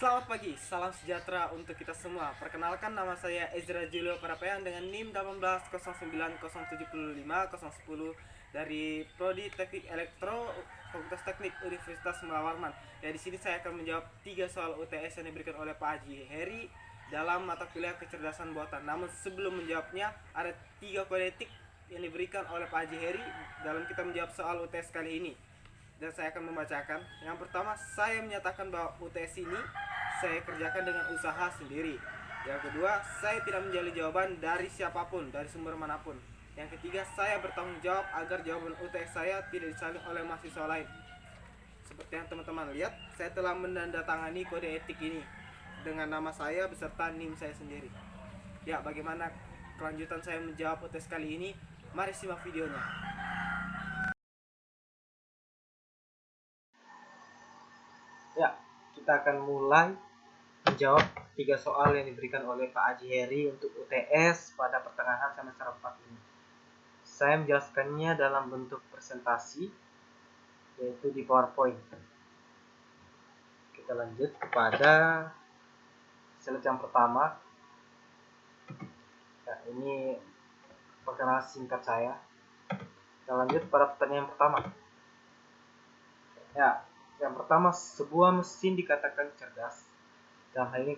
Selamat pagi, salam sejahtera untuk kita semua. Perkenalkan, nama saya Ezra Julio Parapeang dengan NIM 1809075010 dari Prodi Teknik Elektro Fakultas Teknik Universitas Mula Warman. Ya, di sini saya akan menjawab 3 soal UTS yang diberikan oleh Pak Haji Heri dalam mata kuliah kecerdasan buatan. Namun sebelum menjawabnya, ada 3 kode etik yang diberikan oleh Pak Haji Heri dalam kita menjawab soal UTS kali ini, dan saya akan membacakan. Yang pertama, saya menyatakan bahwa UTS ini saya kerjakan dengan usaha sendiri. Yang kedua, saya tidak menjali jawaban dari siapapun, dari sumber manapun. Yang ketiga, saya bertanggung jawab agar jawaban UTS saya tidak disalin oleh mahasiswa lain. Seperti yang teman-teman lihat, saya telah menandatangani kode etik ini dengan nama saya beserta NIM saya sendiri. Ya, bagaimana kelanjutan saya menjawab UTS kali ini? Mari simak videonya. Ya, kita akan mulai menjawab 3 soal yang diberikan oleh Pak Haji Heri untuk UTS pada pertengahan semester 4 ini. Saya menjelaskannya dalam bentuk presentasi, yaitu di PowerPoint. Kita lanjut kepada slide yang pertama. Ya, ini perkenalan singkat saya. Kita lanjut pada pertanyaan pertama. Ya, yang pertama, sebuah mesin dikatakan cerdas. Dalam hal ini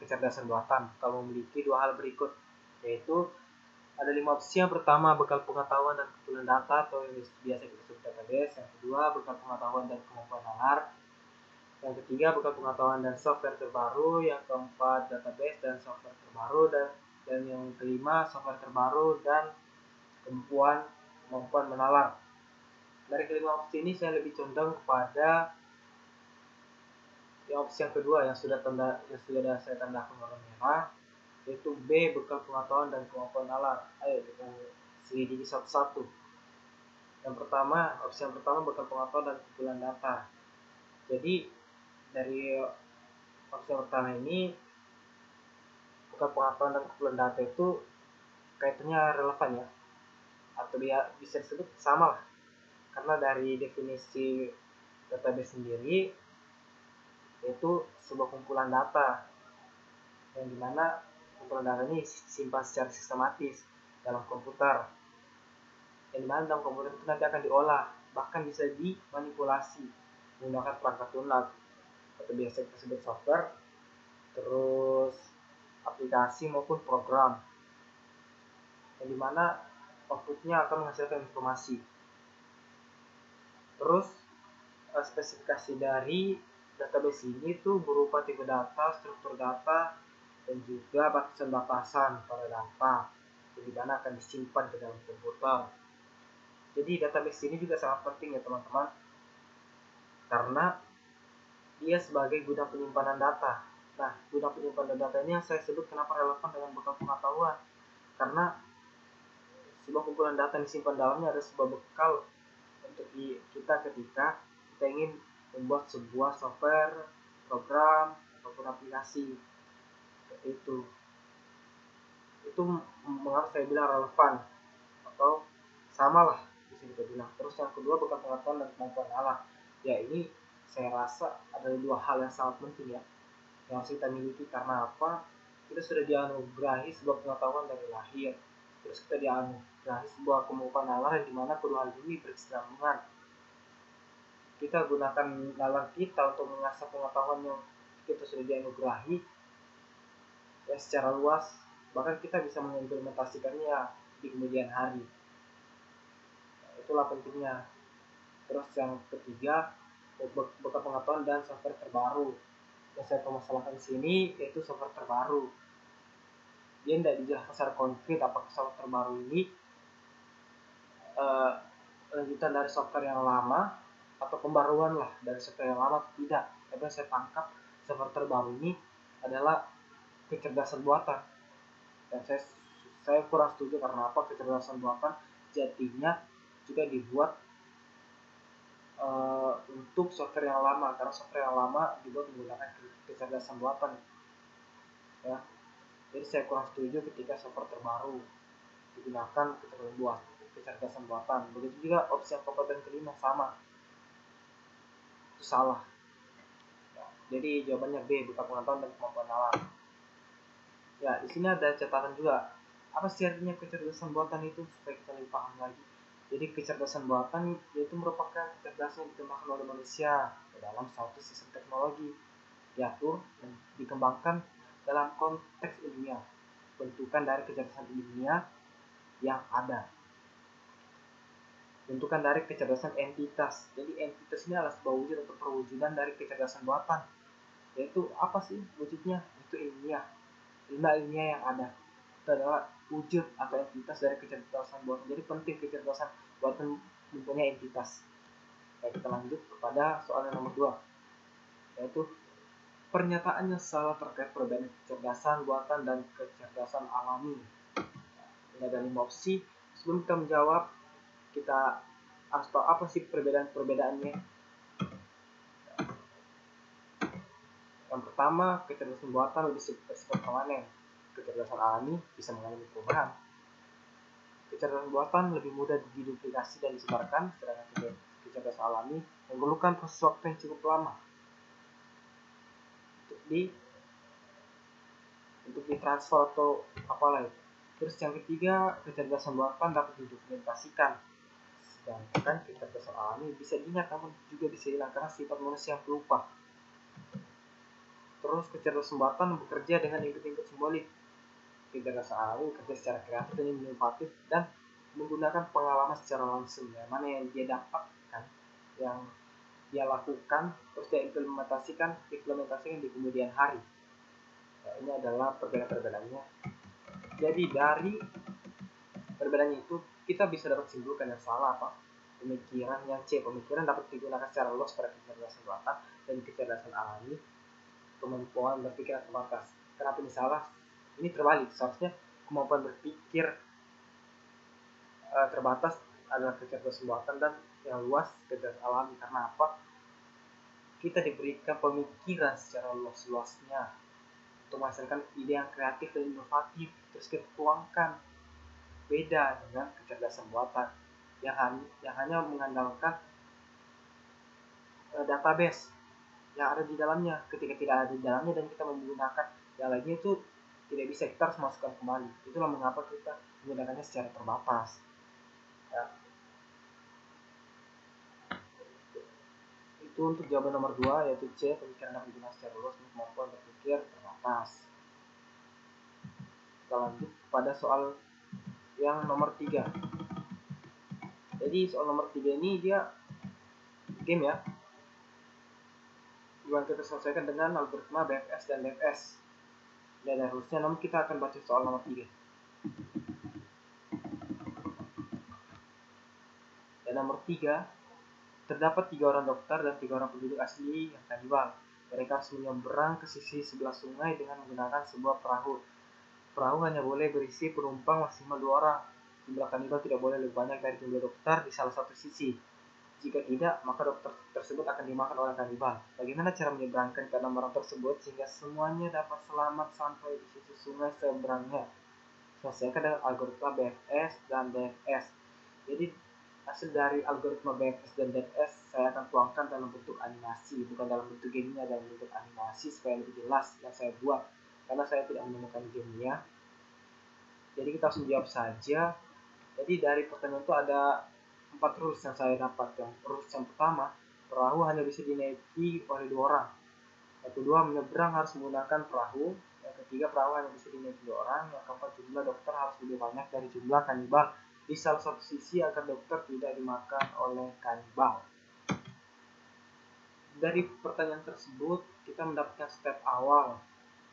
kecerdasan buatan kalau memiliki 2 hal berikut, yaitu ada 5 opsi. Yang pertama, bekal pengetahuan dan kumpulan data atau yang biasa kita sebut database. Yang kedua, bekal pengetahuan dan kemampuan nalar. Yang ketiga, bekal pengetahuan dan software terbaru. Yang keempat, database dan software terbaru. Dan yang kelima, software terbaru dan kemampuan menalar. Dari kelima opsi ini saya lebih condong kepada yang opsi yang kedua yang sudah saya tandakan warna merah, yaitu B, bekal pengetahuan dan kemampuan nalar. Ayo kita selidiki satu-satu. Opsi yang pertama, bekal pengetahuan dan kumpulan data. Jadi dari opsi yang pertama ini, bekal pengetahuan dan kumpulan data itu kaitannya relevan ya, atau bisa disebut sama lah, karena dari definisi database sendiri yaitu sebuah kumpulan data yang dimana kumpulan data ini disimpan secara sistematis dalam komputer, yang dimana dalam komputer itu nanti akan diolah, bahkan bisa dimanipulasi menggunakan perangkat lunak atau biasa kita sebut software, terus aplikasi maupun program, yang dimana outputnya akan menghasilkan informasi. Terus spesifikasi dari database ini tuh berupa tipe data, struktur data, dan juga batasan-batasan pada data yang dimana akan disimpan ke dalam komputer. Jadi database ini juga sangat penting ya teman-teman, karena dia sebagai gudang penyimpanan data. Nah, gudang penyimpanan data ini yang saya sebut kenapa relevan dengan bekal pengetahuan, karena sebuah kumpulan data yang disimpan dalamnya ada sebuah bekal untuk kita ketika kita ingin membuat sebuah software, program, ataupun aplikasi. Seperti itu. Itu mengapa saya bilang relevan atau sama lah bisa kita bilang. Terus yang kedua, bekal pengetahuan dan kemampuan nalar. Ya, ini saya rasa ada 2 hal yang sangat penting ya yang harus kita miliki. Karena apa? Kita sudah dianugerahi sebuah pengetahuan dari lahir, terus kita dianugerahi sebuah kemampuan nalar yang dimana kedua hal ini berkesinambungan. Kita gunakan nalar kita untuk mengasah pengetahuan yang kita sudah dianugerahi ya secara luas, bahkan kita bisa mengimplementasikannya di kemudian hari. Itulah pentingnya. Terus yang ketiga, bekal pengetahuan dan software terbaru. Yang saya permasalahkan di sini yaitu software terbaru. Dia tidak dijelaskan secara konkret apakah software terbaru ini lanjutan dari software yang lama atau pembaruan lah dari software yang lama atau tidak. Tapi yang saya tangkap, software terbaru ini adalah kecerdasan buatan. Dan saya kurang setuju karena apa? Kecerdasan buatan jadinya juga dibuat untuk software yang lama, karena software yang lama dibuat menggunakan kecerdasan buatan ya. Jadi saya kurang setuju ketika software terbaru digunakan kecerdasan buatan. Begitu juga opsi yang keempat dan kelima sama, itu salah. Jadi jawabannya B, buta pengetahuan dan kemampuan alam. Ya, di sini ada catatan juga. Apa sih artinya kecerdasan buatan itu supaya kita lebih paham lagi? Jadi kecerdasan buatan yaitu merupakan kecerdasan yang dikembangkan oleh manusia dalam suatu sistem teknologi, diatur dan dikembangkan dalam konteks ilmiah, bentukan dari kecerdasan ilmiah yang ada. Bentukan dari kecerdasan entitas. Jadi entitas ini adalah sebuah wujud atau perwujudan dari kecerdasan buatan. Yaitu apa sih wujudnya? Itu ilmiah. Ilmiah yang ada. Itu adalah wujud atau entitas dari kecerdasan buatan. Jadi penting kecerdasan buatan mempunyai entitas. Baik, kita lanjut kepada soal yang nomor 2, yaitu pernyataannya salah terkait perbedaan kecerdasan buatan dan kecerdasan alami. Ini ada 5 opsi. Sebelum kita menjawab, kita harus tahu apa sih perbedaan-perbedaannya. Yang pertama, kecerdasan buatan lebih bersifat permanen. Kecerdasan alami bisa mengalami perubahan. Kecerdasan buatan lebih mudah diduplikasi dan disebarkan, sedangkan kecerdasan alami memerlukan proses waktu yang cukup lama untuk ditransfer atau apalah itu. Terus yang ketiga, kecerdasan buatan dapat didokumentasikan, sedangkan kecerdasan alami bisa diingat namun juga bisa hilang karena sifat manusia yang pelupa. Terus kecerdasan buatan bekerja dengan input-input simbolik. Kecerdasan alami bekerja secara kreatif dan inovatif dan menggunakan pengalaman secara langsung, yang mana yang dia dapatkan, yang dia lakukan, terus dia implementasikan di kemudian hari. Nah, ini adalah perbedaan-perbedaannya. Jadi dari perbedaannya itu kita bisa dapat simpulkan yang salah apa? Pemikiran dapat digunakan secara luas pada kecerdasan buatan dan kecerdasan alami, kemampuan berpikir terbatas. Kenapa ini salah? Ini terbalik, seharusnya kemampuan berpikir terbatas adalah kecerdasan buatan dan yang luas kecerdasan alami. Karena apa? Kita diberikan pemikiran secara luas-luasnya untuk menghasilkan ide yang kreatif dan inovatif, terus kita tuangkan. Beda dengan kecerdasan buatan yang hanya mengandalkan database yang ada di dalamnya. Ketika tidak ada di dalamnya dan kita menggunakan yang lainnya, itu tidak bisa, kita harus masukkan kembali. Itulah mengapa kita menggunakannya secara terbatas. Ya. Itu untuk jawaban nomor 2, yaitu C, pemikiran dapat digunakan secara luas untuk kemampuan berpikir terbatas. Kita lanjut pada soal yang nomor 3. Jadi soal nomor 3 ini dia game ya, yang kita selesaikan dengan algoritma BFS dan DFS. Dan harusnya namun kita akan baca soal nomor 3. Dan nomor 3, terdapat 3 orang dokter dan 3 orang penduduk asli yang kanibal. Mereka harus menyeberang ke sisi sebelah sungai dengan menggunakan sebuah perahu. Perahu hanya boleh berisi penumpang maksimal 2 orang. Jumlah kanibal tidak boleh lebih banyak dari jumlah dokter di salah satu sisi. Jika tidak, maka dokter tersebut akan dimakan oleh kanibal. Bagaimana cara menyeberangkan ke 6 orang tersebut sehingga semuanya dapat selamat sampai di sisi sungai seberangnya? Selesaikan dengan algoritma BFS dan DFS. Jadi hasil dari algoritma BFS dan DFS saya akan tuangkan dalam bentuk animasi, bukan dalam bentuk gamenya, dalam bentuk animasi supaya lebih jelas yang saya buat, karena saya tidak menemukan gamenya. Jadi kita langsung jawab saja. Jadi dari pertanyaan itu ada 4 rules yang saya dapat. Yang rules yang pertama, perahu hanya bisa dinaiki oleh 2 orang. Yang kedua, menyeberang harus menggunakan perahu. Yang ketiga, perahu hanya bisa dinaiki 2 orang. Yang keempat, jumlah dokter harus lebih banyak dari jumlah kanibal di salah satu sisi agar dokter tidak dimakan oleh kanibal. Dari pertanyaan tersebut, kita mendapatkan step awal,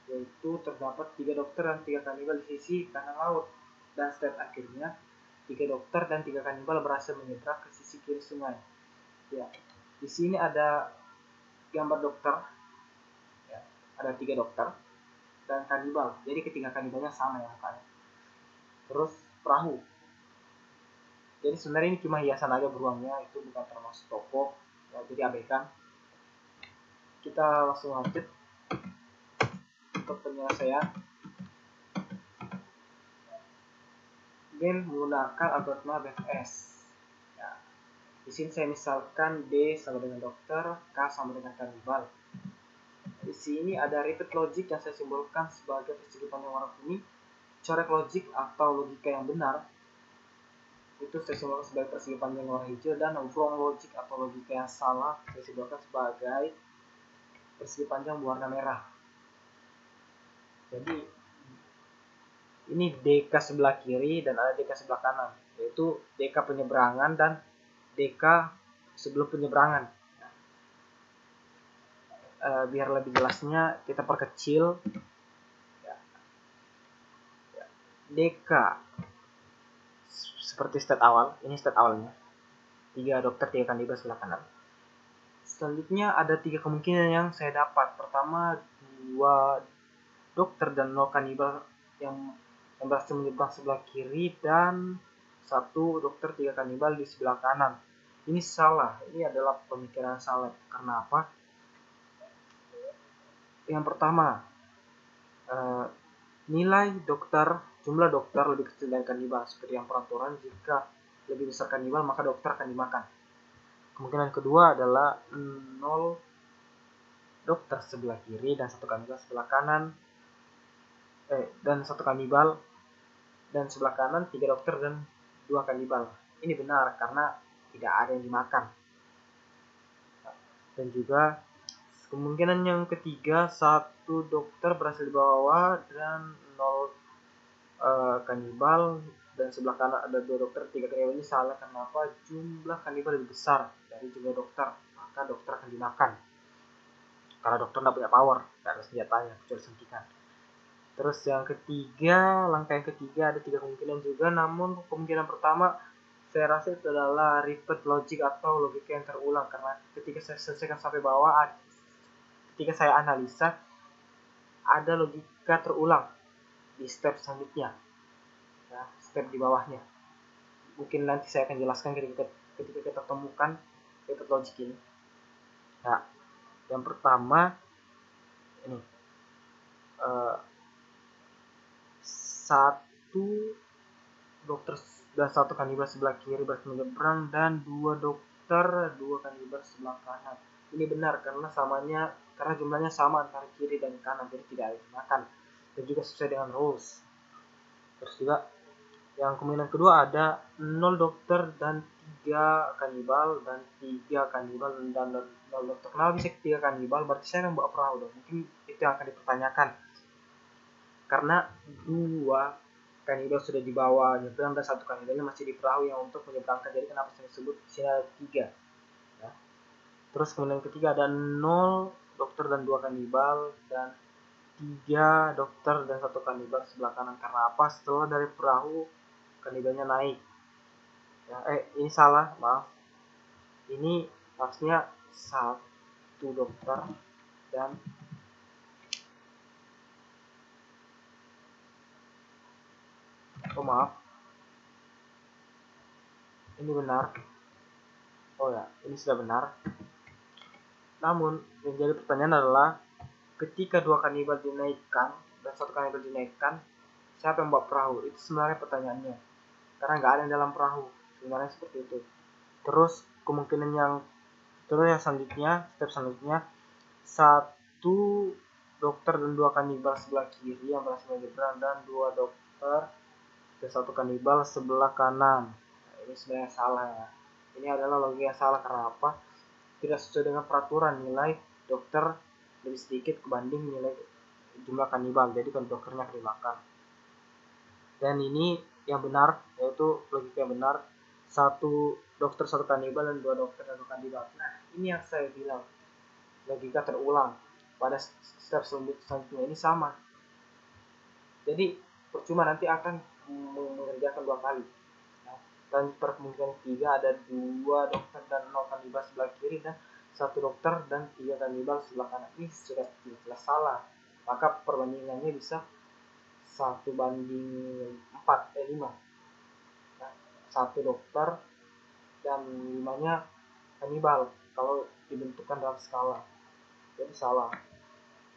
yaitu terdapat 3 dokter dan 3 kanibal di sisi kanan laut. Dan step akhirnya, 3 dokter dan 3 kanibal berhasil menyeberang ke sisi kiri sungai. Ya, di sini ada gambar dokter. Ya, ada 3 dokter dan kanibal. Jadi ketiga kanibalnya sama ya mukanya. Terus perahu. Jadi sebenarnya ini cuma hiasan aja beruangnya, itu bukan termasuk toko. Ya, jadi abaikan. Kita langsung lanjut untuk penyelesaian. Game menggunakan algoritma BFS. Ya. Di sini saya misalkan D sama dengan dokter, K sama dengan kanibal. Di sini ada repeat logic yang saya simbolkan sebagai persegi panjang warna kuning. Coret logik atau logika yang benar itu saya simbolkan sebagai persegi panjang warna hijau, dan wrong logic atau logika yang salah saya simbolkan sebagai persegi panjang warna merah. Jadi ini DK sebelah kiri dan ada DK sebelah kanan, yaitu DK penyeberangan dan DK sebelum penyeberangan. Biar lebih jelasnya kita perkecil. DK seperti state awal, ini state awalnya. 3 dokter, 3 kandidat sebelah kanan. Selanjutnya ada 3 kemungkinan yang saya dapat. Pertama, 2 dokter dan 0 kanibal yang berhasil menyeberang sebelah kiri, dan 1 dokter 3 kanibal di sebelah kanan. Ini salah, ini adalah pemikiran salah. Karena apa? Yang pertama, nilai dokter, jumlah dokter lebih kecil dari kanibal. Seperti yang peraturan, jika lebih besar kanibal maka dokter akan dimakan. Kemungkinan kedua adalah 0 dokter sebelah kiri dan 1 kanibal sebelah kanan, dan 1 kanibal, dan sebelah kanan 3 dokter dan 2 kanibal. Ini benar karena tidak ada yang dimakan. Dan juga kemungkinan yang ketiga, 1 dokter berhasil dibawa dan 0 kanibal, dan sebelah kanan ada 2 dokter, 3 kanibal. Ini salah. Kenapa? Jumlah kanibal lebih besar dari jumlah dokter, maka dokter akan dimakan. Karena dokter tidak punya power, tidak ada senjatanya kecuali suntikan. Terus yang ketiga, langkah yang ketiga ada 3 kemungkinan juga, namun kemungkinan pertama saya rasa itu adalah repeat logic atau logika yang terulang, karena ketika saya selesaikan sampai bawah, ketika saya analisa ada logika terulang di step selanjutnya, ya, step di bawahnya. Mungkin nanti saya akan jelaskan ketika kita temukan repeat logic ini. Nah, yang pertama ini, 1 dokter dan 1 kanibal sebelah kiri berhasil menyeberang, dan 2 dokter 2 kanibal sebelah kanan. Ini benar karena jumlahnya sama antara kiri dan kanan, jadi tidak ada dimakan, dan juga sesuai dengan rules. Terus juga yang kemungkinan kedua ada 0 dokter dan 3 kanibal, dan 3 kanibal dan 0 dokter. Kenapa bisa 3 kanibal? Berarti saya akan bawa perahu dong. Mungkin itu yang akan dipertanyakan. Karena 2 kanibal sudah dibawa nyebrang dan 1 kanibalnya masih di perahu yang untuk menyeberangkan. Jadi kenapa saya sebut di sini ada 3. Ya. Terus kemudian ketiga ada 0 dokter dan 2 kanibal, dan 3 dokter dan 1 kanibal sebelah kanan. Karena apa? Setelah dari perahu kanibalnya naik. Ya, ini salah, maaf. Ini harusnya 1 dokter dan maaf, ini benar. Oh ya, ini sudah benar. Namun yang jadi pertanyaan adalah, ketika 2 kanibal dinaikkan dan 1 kanibal dinaikkan, siapa yang bawa perahu? Itu sebenarnya pertanyaannya, karena nggak ada yang dalam perahu. Sebenarnya seperti itu. Terus kemungkinan yang selanjutnya, step selanjutnya, 1 dokter dan 2 kanibal sebelah kiri yang berhasil menyeberang, dan 2 dokter dan 1 kanibal sebelah kanan. Nah, ini sebenarnya salah ya. Ini adalah logika yang salah. Karena apa? Tidak sesuai dengan peraturan, nilai dokter lebih sedikit kebanding nilai jumlah kanibal, jadi kan dokternya akan dimakan. Dan ini yang benar, yaitu logika yang benar, 1 dokter 1 kanibal dan 2 dokter dan 2 kanibal. Nah, ini yang saya bilang logika terulang pada step selanjutnya. Ini sama, jadi percuma nanti akan mengerjakan 2 kali. Nah, dan kemungkinan ketiga ada 2 dokter dan 0 kanibal sebelah kiri, dan 1 dokter dan 3 kanibal sebelah kanan. Ini sudah jelas salah, maka perbandingannya bisa 1:5. Nah, 1 dokter dan 5-nya kanibal kalau dibentukkan dalam skala, jadi salah.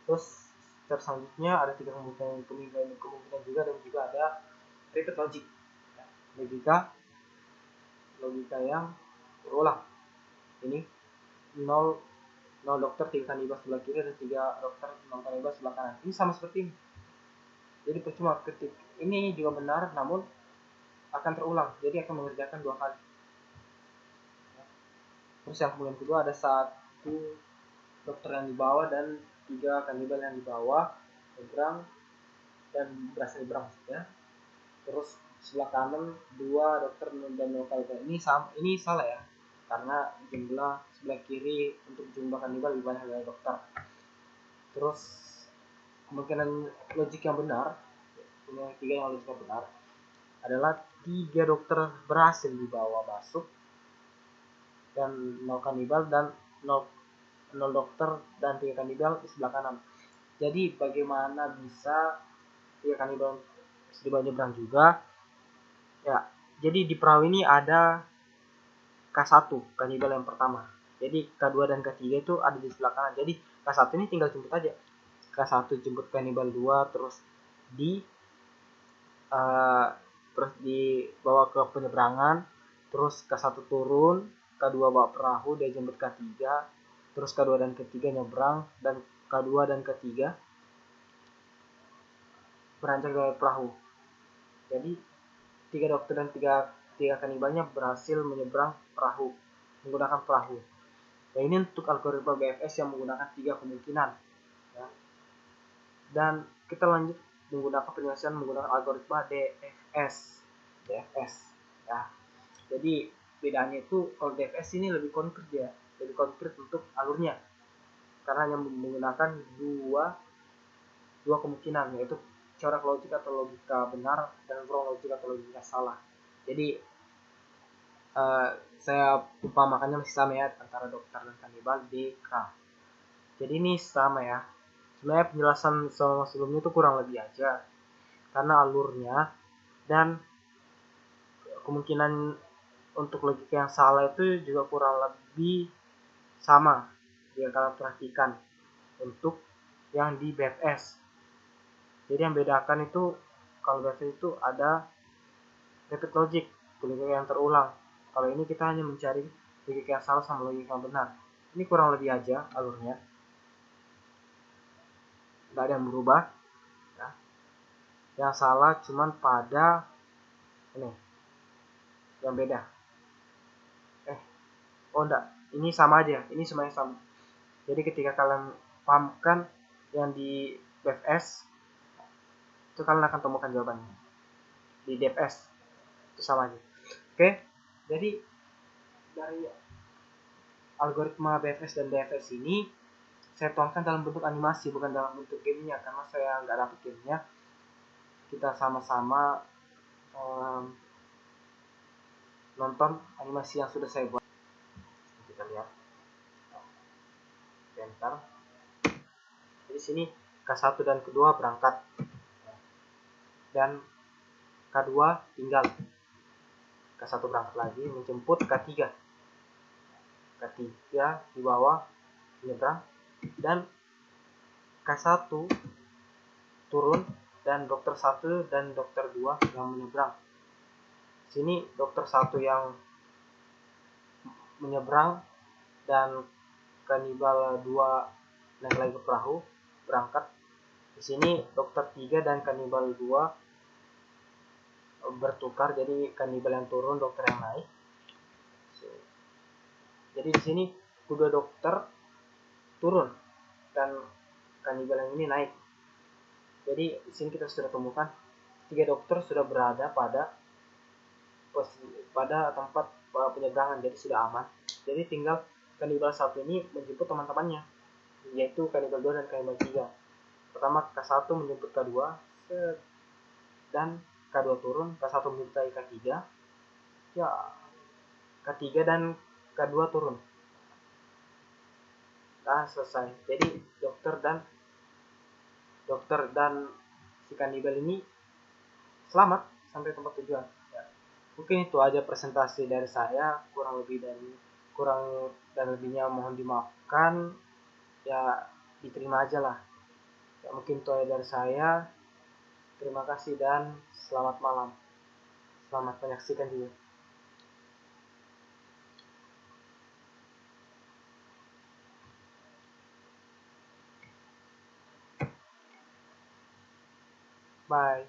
Terus step selanjutnya ada 3 kemungkinan juga, dan juga ada repeat logic, logika yang berulang. Ini 0 0 dokter 3 kanibal sebelah kiri dan 3 dokter 0 kanibal sebelah kanan. Ini sama seperti ini. Jadi percuma, ketik ini juga benar namun akan terulang, jadi akan mengerjakan 2 kali. Terus yang kemudian kedua ada 1 dokter yang di bawah dan 3 kanibal yang di bawah nyebrang dan berhasil nyebrang maksudnya. Terus sebelah kanan 2 dokter dan 0 kanibal. Ini salah ya, karena jumlah sebelah kiri untuk jumlah kanibal lebih banyak dari dokter. Terus kemungkinan logik yang benar, yang ketiga yang logik yang benar adalah 3 dokter berhasil dibawa masuk dan 0 kanibal dan 0 dokter dan 3 kanibal di sebelah kanan. Jadi bagaimana bisa 3 kanibal dibawa nyebrang juga ya? Jadi di perahu ini ada K1 kanibal yang pertama, jadi K2 dan K3 itu ada di sebelah kanan. Jadi K1 ini tinggal jemput aja, K1 jemput kanibal 2 terus dibawa ke penyeberangan, terus K1 turun, K2 bawa perahu, dia jemput K3, terus K2 dan K3 nyebrang, dan K2 dan K3 beranjak dari perahu. Jadi 3 dokter dan 3 kanibalnya berhasil menyeberang perahu menggunakan perahu. Nah, ini untuk algoritma BFS yang menggunakan 3 kemungkinan ya. Dan kita lanjut menggunakan penyelesaian menggunakan algoritma DFS ya. Jadi bedanya itu kalau DFS ini lebih konkret ya, lebih konkret untuk alurnya, karena hanya menggunakan dua kemungkinan, yaitu corak logik atau logika benar dan wrong logik atau logika salah. Jadi saya umpamakannya masih sama ya antara dokter dan kanibal di K. Jadi ini sama ya. Sebenarnya penjelasan sama sebelumnya itu kurang lebih aja, karena alurnya dan kemungkinan untuk logika yang salah itu juga kurang lebih sama jika kalian perhatikan untuk yang di BFS. Jadi yang bedakan itu kalau BFS itu ada repeat logic, logika yang terulang. Kalau ini kita hanya mencari logika yang salah sama logika yang benar. Ini kurang lebih aja alurnya, nggak ada yang berubah ya. Yang salah cuman pada ini yang beda. Oh enggak, ini sama aja, ini semuanya sama. Jadi ketika kalian pahamkan yang di BFS, itu kalian akan temukan jawabannya. Di DFS itu sama aja. Oke, jadi dari algoritma BFS dan DFS ini saya tuangkan dalam bentuk animasi, bukan dalam bentuk gamenya, karena saya nggak dapet gamenya. Kita sama-sama nonton animasi yang sudah saya buat. Kita lihat. Bentar. Di sini K1 dan K2 berangkat dan K2 tinggal. K1 berangkat lagi menjemput K3. K3 di bawah menyeberang dan K1 turun dan dokter 1 dan dokter 2 yang menyeberang. Sini dokter 1 yang menyeberang dan kanibal 2 naik lagi ke perahu berangkat. Di sini dokter 3 dan kanibal 2 bertukar, jadi kanibal yang turun, dokter yang naik. Jadi di sini kedua dokter turun dan kanibal yang ini naik. Jadi di sini kita sudah temukan 3 dokter sudah berada pada tempat penyeberangan, jadi sudah aman. Jadi tinggal kanibal 1 ini menjemput teman-temannya, yaitu kanibal 2 dan kanibal 3. Pertama K1 menjemput K2 dan K2 turun, K1 menjemput K3 ya, K3 dan K2 turun. Nah, selesai. Jadi dokter dan si kanibal ini selamat sampai tempat tujuan ya. Mungkin itu aja presentasi dari saya, kurang dan lebihnya mohon dimaafkan ya, diterima aja lah ya. Mungkin itu aja dari saya. Terima kasih dan selamat malam, selamat menyaksikan juga. Bye.